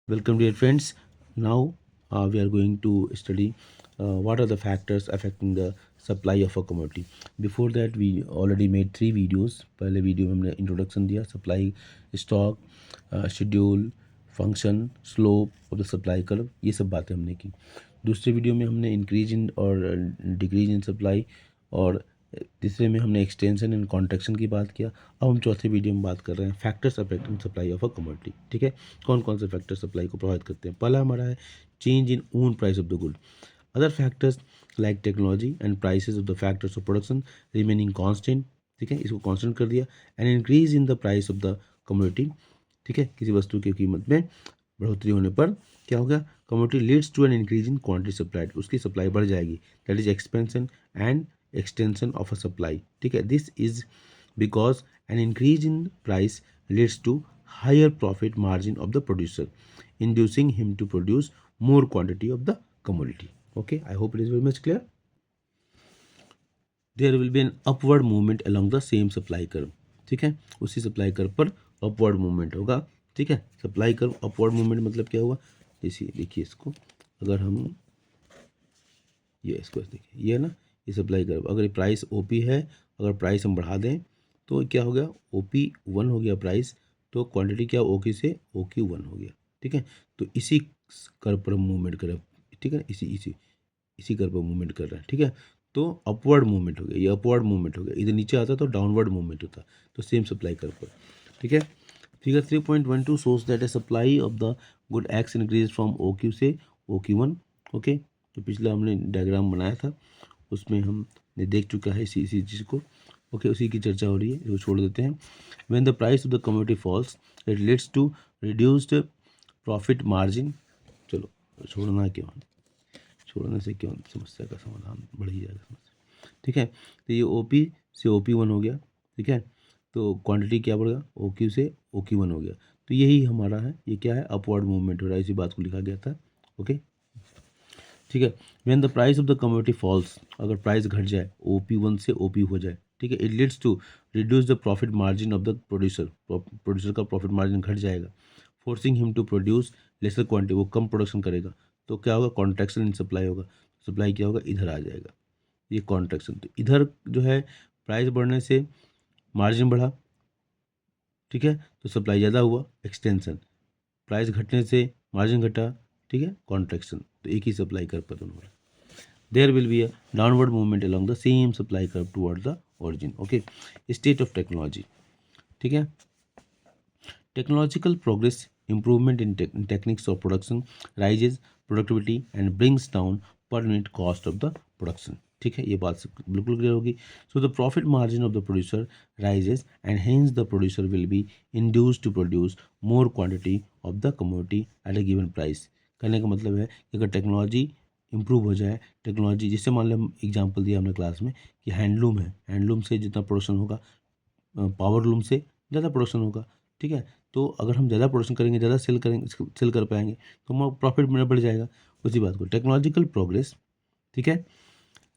Welcome, dear friends. Now we are going to study what are the factors affecting the supply of a commodity. Before that, we already made 3 videos. पहले video में हमने introduction दिया, supply, stock, schedule, function, slope of the supply curve, ये सब बातें हमने की। दूसरे वीडियो में हमने इंक्रीज इन और डिक्रीज इन सप्लाई, और तीसरे में हमने एक्सटेंशन एंड कॉन्ट्रैक्शन की बात किया। अब हम चौथे वीडियो में बात कर रहे हैं factors affecting supply of a commodity. ठीक है, कौन कौन से फैक्टर सप्लाई को प्रभावित करते हैं। पहला हमारा है change in own price of the good. Other factors like technology and prices of the factors of production remaining constant. ठीक है, इसको कांस्टेंट कर दिया। And increase in the price of the commodity. ठीक है, किसी वस्तु की कीमत में बढ़ोतरी होने पर क्या होगा, commodity leads to an increase in quantity supplied, उसकी सप्लाई बढ़ जाएगी। That is expansion and extension of a supply. ठीक है, this is because an increase in price leads to higher profit margin of the producer, inducing him to produce more quantity of the commodity. Okay, I hope it is very much clear. There will be an upward movement along the same supply curve. ठीक है, उसी supply curve पर upward movement होगा। ठीक है, supply curve upward movement मतलब क्या हुआ, जैसे देखिए इसको, अगर हम ये इसको देखिए, ये ना, ये सप्लाई कर्व, अगर ये प्राइस ओपी है, अगर प्राइस हम बढ़ा दें तो क्या हो गया, ओपी 1 हो गया प्राइस, तो क्वांटिटी क्या ओके से ओक्यू 1 हो गया। ठीक है, तो इसी कर्व पर मूवमेंट कर, ठीक है, इसी इसी इसी कर्व पर मूवमेंट कर रहा है। ठीक है, तो अपवर्ड मूवमेंट हो गया, ये अपवर्ड मूवमेंट हो गया। इधर नीचे आता तो डाउनवर्ड मूवमेंट होता, तो सेम सप्लाई कर्व पर। ठीक है, figure 3.12 shows that a supply of the good X increase from OQ से OQ1। ओके, तो पिछला हमने डायग्राम बनाया था, उसमें हमने देख चुका है इसी इसी चीज़ को। ओके, उसी की चर्चा हो रही है, इसको छोड़ देते हैं। When the price of the commodity falls it leads to reduced profit margin. चलो, छोड़ना क्यों, छोड़ने से क्यों समस्या का समाधान बढ़ ही जाएगा समस्या। ठीक है, तो ये OP से OP1 हो गया। ठीक है, तो क्वांटिटी क्या बढ़ेगा, OQ से OQ1 हो गया। तो यही हमारा है, ये क्या है, अपवर्ड मूवमेंट हो रहा है, इसी बात को लिखा गया था। ओके, ठीक है, when the price of the commodity falls, अगर प्राइस घट जाए, OP1 से OP हो जाए, ठीक है, it leads to reduce the profit margin of the producer, producer का प्रॉफिट मार्जिन घट जाएगा, forcing him to produce lesser quantity, वो कम प्रोडक्शन करेगा, तो क्या होगा, कॉन्ट्रैक्शन इन सप्लाई होगा, सप्लाई क्या होगा, इधर आ जाएगा, ये कॉन्ट्रैक्शन। तो इधर जो है प्राइस बढ़ने से मार्जिन बढ़ा, ठीक है, तो सप्लाई ज़्यादा हुआ, एक्सटेंशन। प्राइस घटने से मार्जिन घटा, ठीक है, कॉन्ट्रैक्शन। तो एक ही सप्लाई कर्व पर दोनों। There will be a downward movement along the same supply curve toward the origin. Okay, state of technology. ठीक है, technological progress, improvement in techniques of production rises productivity and brings down per unit cost of the production। ठीक है, ये बात बिल्कुल clear होगी। So the profit margin of the producer rises and hence the producer will be induced to produce more quantity of the commodity at a given price. कहने का मतलब है कि अगर टेक्नोलॉजी इंप्रूव हो जाए, टेक्नोलॉजी जिससे मान लो एग्जांपल दिया हमने क्लास में कि हैंडलूम है, हैंडलूम से जितना प्रोडक्शन होगा, पावर लूम से ज़्यादा प्रोडक्शन होगा। ठीक है, तो अगर हम ज़्यादा प्रोडक्शन करेंगे, ज़्यादा सेल करेंगे, सेल कर पाएंगे, तो हमारा प्रॉफिट में बढ़ जाएगा। उसी बात को टेक्नोलॉजिकल प्रोग्रेस, ठीक है,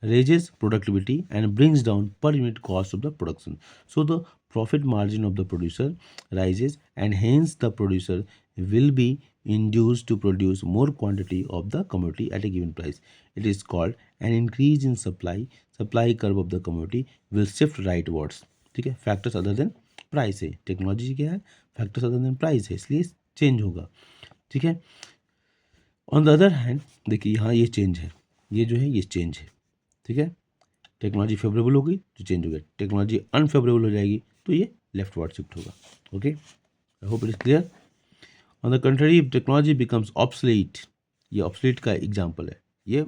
raises productivity and brings down per unit cost of the production, so the profit margin of the producer rises and hence the producer will be induced to produce more quantity of the commodity at a given price. It is called an increase in supply. Supply curve of the commodity will shift rightwards। ठीक है, factors other than price है, technology क्या है, factors other than price है, इसलिए change होगा। ठीक है, ऑन द अदर हैंड देखिए यहाँ ये चेंज है, ये जो है ये चेंज है। ठीक है, टेक्नोलॉजी फेवरेबल होगी तो चेंज हो गया, टेक्नोलॉजी अनफेवरेबल हो जाएगी तो ये लेफ्ट वर्ड शिफ्ट होगा। Okay, I hope it is clear. On the country if technology becomes obsolete, ये ऑब्सोलीट का एग्जांपल है, ये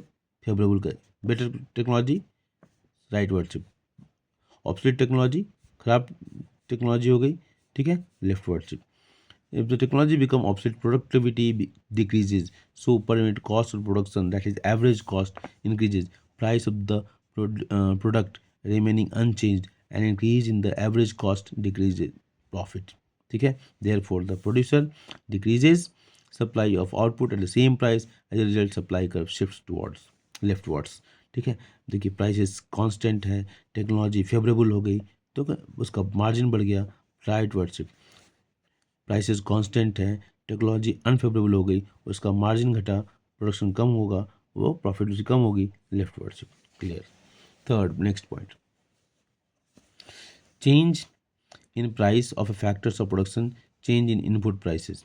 फेवरेबल का, better technology right word shift, obsolete technology खराब टेक्नोलॉजी हो गई, ठीक है, left word shift. If the technology become obsolete, productivity decreases, so per unit cost of production, that is average cost, increases. Price of the product remaining unchanged, and increase in the average cost decreases profit। ठीक है, therefore the producer decreases supply of output at the same price, as a result supply curve shifts towards leftwards। ठीक है, देखिए prices constant है, technology favourable हो गई तो उसका मार्जिन बढ़ गया, right word shift. Prices constant हैं, टेक्नोलॉजी अनफेवरेबल हो गई, उसका मार्जिन घटा, प्रोडक्शन कम होगा, वो प्रॉफिट उसकी कम होगी, leftward shift. Clear. Third, next point, change in price of a factors of production, change in input prices.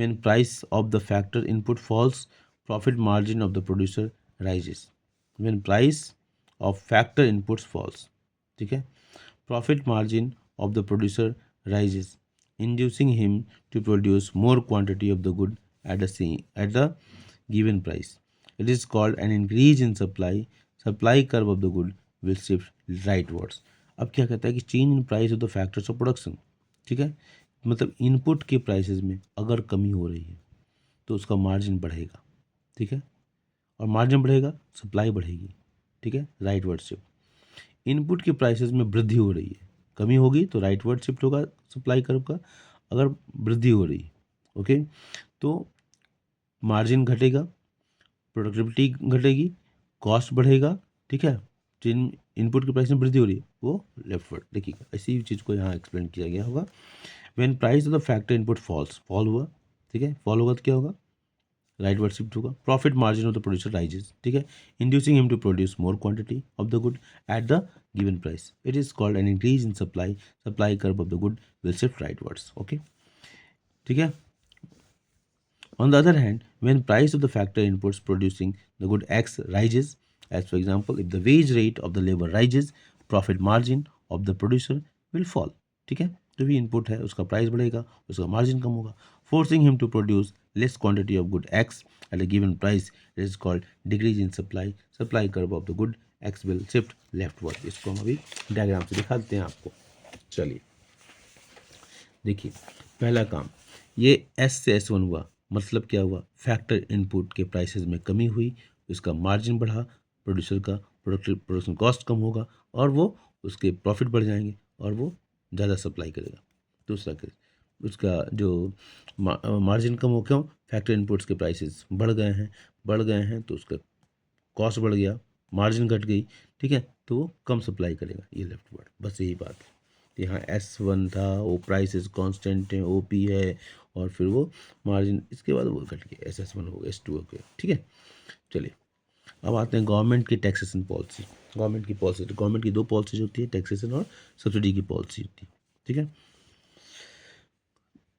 When price of the factor input falls, profit margin of the producer rises. When price of factor inputs falls, ठीक है, profit margin of the producer rises, inducing him to produce more quantity of the good at the given price. It is called an increase in supply. Supply curve of the good will shift rightwards. अब क्या कहता है कि change in price of the factors of production, ठीक है, मतलब input के prices में अगर कमी हो रही है तो उसका मार्जिन बढ़ेगा, ठीक है, और मार्जिन बढ़ेगा, सप्लाई बढ़ेगी, ठीक है, राइट वर्ड शिफ्ट। इनपुट के प्राइसेस में वृद्धि हो रही है, कमी होगी तो राइट वर्ड शिफ्ट होगा सप्लाई कर्व का, अगर वृद्धि हो रही है, ओके, तो मार्जिन घटेगा, प्रोडक्टिविटी घटेगी, कॉस्ट बढ़ेगा, ठीक है, जिन इनपुट के प्राइस में वृद्धि हो रही है वो लेफ्ट वर्ड देखिएगा, इसी चीज़ को यहाँ एक्सप्लेन किया गया होगा। When price of the factor input falls, fall हुआ, ठीक है, फॉल होगा तो क्या होगा, राइट वर्ड शिफ्ट होगा, profit margin of the producer rises, ठीक है, inducing him to produce more quantity of the good at the given price. It is called an increase in supply, supply curve of the good will shift rightwards, okay, ठीक है। On the other hand, when price of the factor inputs producing the good X rises, as for example, if the wage rate of the labor rises, profit margin of the producer will fall, ठीक है, जो भी input है उसका price बढ़ेगा, उसका margin कम होगा, forcing him to produce less quantity of good X at a given price. It is called decrease in supply. Supply curve of the good X will shift leftward. इसको हम अभी diagram से दिखा देते हैं आपको। चलिए देखिए, पहला काम, ये S से S1 हुआ, मतलब क्या हुआ, फैक्टर इनपुट के प्राइसेस में कमी हुई, उसका मार्जिन बढ़ा, प्रोड्यूसर का प्रोडक्शन कॉस्ट कम होगा और वो उसके प्रॉफिट बढ़ जाएंगे और वो ज़्यादा सप्लाई करेगा। दूसरा केस, उसका जो मार्जिन कम हो, क्यों, फैक्टर इनपुट्स के प्राइसेस बढ़ गए हैं तो उसका कॉस्ट बढ़ गया, मार्जिन घट गई, ठीक है, तो वो कम सप्लाई करेगा, ये लेफ्ट वर्ड, बस यही बात है। यहाँ S1 था, वो प्राइसेस कांस्टेंट है, OP है, और फिर वो मार्जिन, इसके बाद वो घट गया, SS1 हो गया, S2 हो गया, ठीक है। चलिए अब आते हैं गवर्नमेंट की टैक्सेशन पॉलिसी। गवर्नमेंट की पॉलिसी, तो गवर्नमेंट की दो पॉलिसीज होती है, टैक्सेशन और सब्सिडी की पॉलिसी होती है, ठीक है।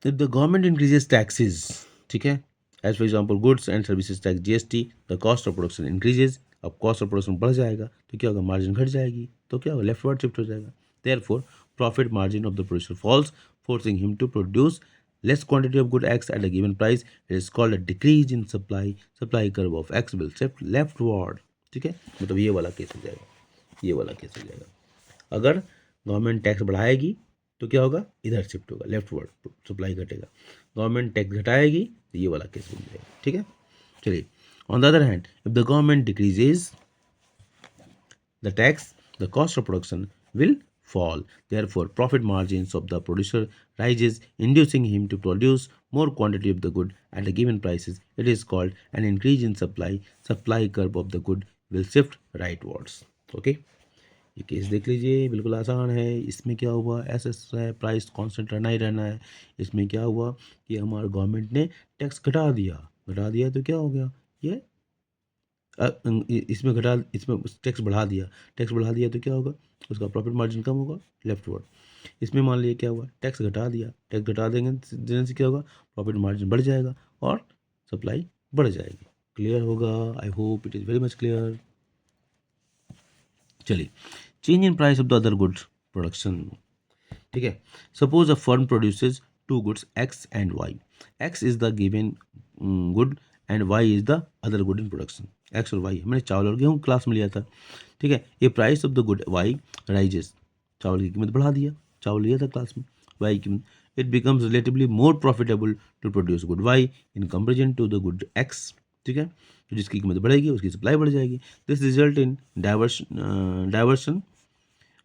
If the government increases taxes, ठीक है, as for example goods and services tax GST, the cost of production increases, अब कॉस्ट ऑफ प्रोडक्शन बढ़ जाएगा तो क्या होगा, मार्जिन घट जाएगी, तो क्या होगा, लेफ्टवर्ड शिफ्ट हो जाएगा। Therefore profit margin of the producer falls, forcing him to produce less quantity of good X at a given price. It is called a decrease in supply. Supply curve of X will shift leftward, ठीक है, मतलब ये वाला case हो जाएगा, ये वाला case हो जाएगा। अगर गवर्नमेंट टैक्स बढ़ाएगी तो क्या होगा, इधर शिफ्ट होगा, लेफ्टवर्ड, सप्लाई घटेगा। गवर्नमेंट टैक्स घटाएगी तो ये वाला केस बन जाएगा, ठीक है। चलिए, on the other hand, if the government decreases the tax, the cost of production will fall. Therefore, profit margins of the producer rises, inducing him to produce more quantity of the good at the given prices. It is called an increase in supply. Supply curve of the good will shift rightwards. Okay. ये case देख लीजिए, बिल्कुल आसान है। इसमें क्या हुआ, S है, प्राइस कांस्टेंट रहना ही रहना है। इसमें क्या हुआ कि हमारे गवर्नमेंट ने टैक्स घटा दिया तो क्या हो गया, ये इसमें टैक्स बढ़ा दिया तो क्या होगा, उसका प्रॉफिट मार्जिन कम होगा, लेफ्टवर्ड। इसमें मान लीजिए क्या हुआ, टैक्स घटा देने से क्या होगा, प्रॉफिट मार्जिन बढ़ जाएगा और सप्लाई बढ़ जाएगी। क्लियर होगा, I hope it is very much clear. चलिए, change in price of the other goods production, ठीक है। Suppose a firm produces two goods X and Y. X is the given good and Y is the other good in production. X और Y, हमने चावल और गेहूँ class में लिया था, ठीक है। ये price of the good Y rises, चावल की कीमत बढ़ा दिया, चावल लिया था क्लास में, Y की कीमत, it becomes relatively more profitable to produce good Y in comparison to the good X, ठीक है। तो जिसकी कीमत बढ़ेगी उसकी सप्लाई बढ़ जाएगी। This result in diversion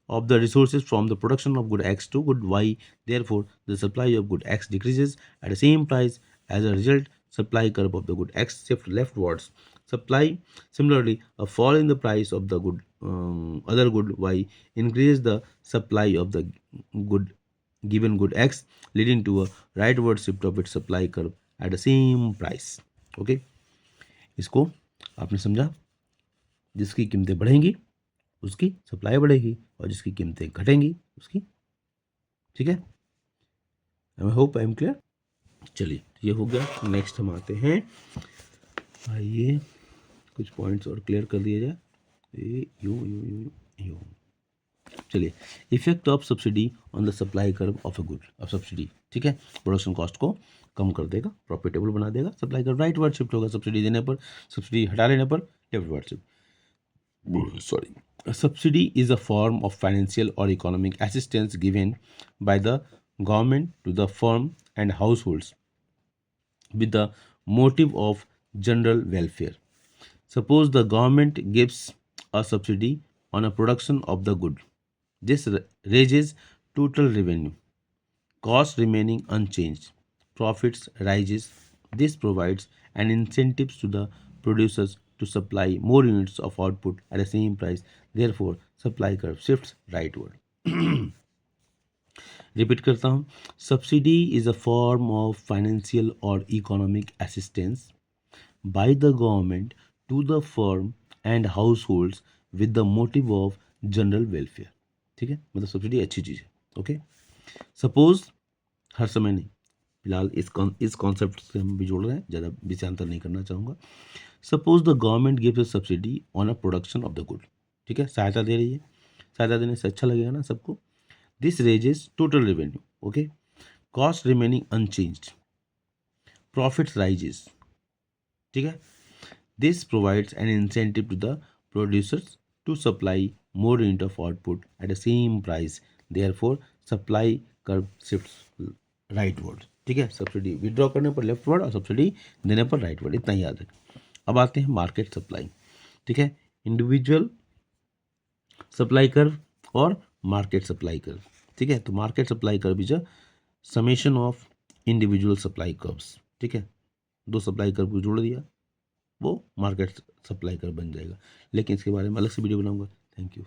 of the resources from the production of good X to good Y. Therefore, the supply of good X decreases at the same price. As a result, supply curve of the good X shift leftwards. Supply, similarly, a fall in the price of the good other good Y increases the supply of the good given good X, leading to a rightward shift of its supply curve at the same price. Okay, इसको आपने समझा? जिसकी कीमतें बढ़ेंगी उसकी supply बढ़ेगी और जिसकी कीमतें घटेंगी उसकी, ठीक है? I hope I am clear. चलिए ये हो गया। नेक्स्ट हम आते हैं, आइए कुछ पॉइंट्स और क्लियर कर दिया जाए। ये यू चलिए, effect of subsidy on the supply curve of a good. अब सब्सिडी, ठीक है, प्रोडक्शन कॉस्ट को कम कर देगा, प्रॉफिटेबल बना देगा। Supply curve rightward shift होगा सब्सिडी देने पर, सब्सिडी हटा लेने पर leftward shift. Sorry, subsidy is a form of financial और economic assistance given by the government to the firm and households with the motive of general welfare. Suppose the government gives a subsidy on a production of the good. This raises total revenue, cost remaining unchanged, profits rises. This provides an incentive to the producers to supply more units of output at the same price. Therefore, supply curve shifts rightward. Repeat करता हूँ, subsidy is a form of financial और economic assistance by the government to the firm and households with the motive of general welfare. ठीक है, मतलब subsidy अच्छी चीज़ है। Okay, suppose, हर समय नहीं, फिलहाल इस कॉन्सेप्ट से हम भी जोड़ रहे हैं, ज़्यादा विषयांतर नहीं करना चाहूँगा। Suppose the government gives a subsidy on a production of the good. ठीक है, सहायता दे रही है, सहायता देने से अच्छा लगेगा ना सबको। This raises total revenue, okay? Cost remaining unchanged. Profits rises. ठीक है? This provides an incentive to the producers to supply more unit of output at the same price. Therefore, supply curve shifts rightward. ठीक है? Subsidy withdraw करने पर left word और subsidy देने पर right word, इतना याद रखें। अब आते हैं मार्केट सप्लाई। ठीक है, इंडिविजुअल सप्लाई कर्व और मार्केट सप्लाई कर्व। ठीक है, तो market supply curve is a summation of individual supply curves. ठीक है, दो सप्लाई कर्व को जोड़ दिया, वो मार्केट सप्लाई कर्व बन जाएगा। लेकिन इसके बारे में अलग से वीडियो बनाऊंगा। Thank you.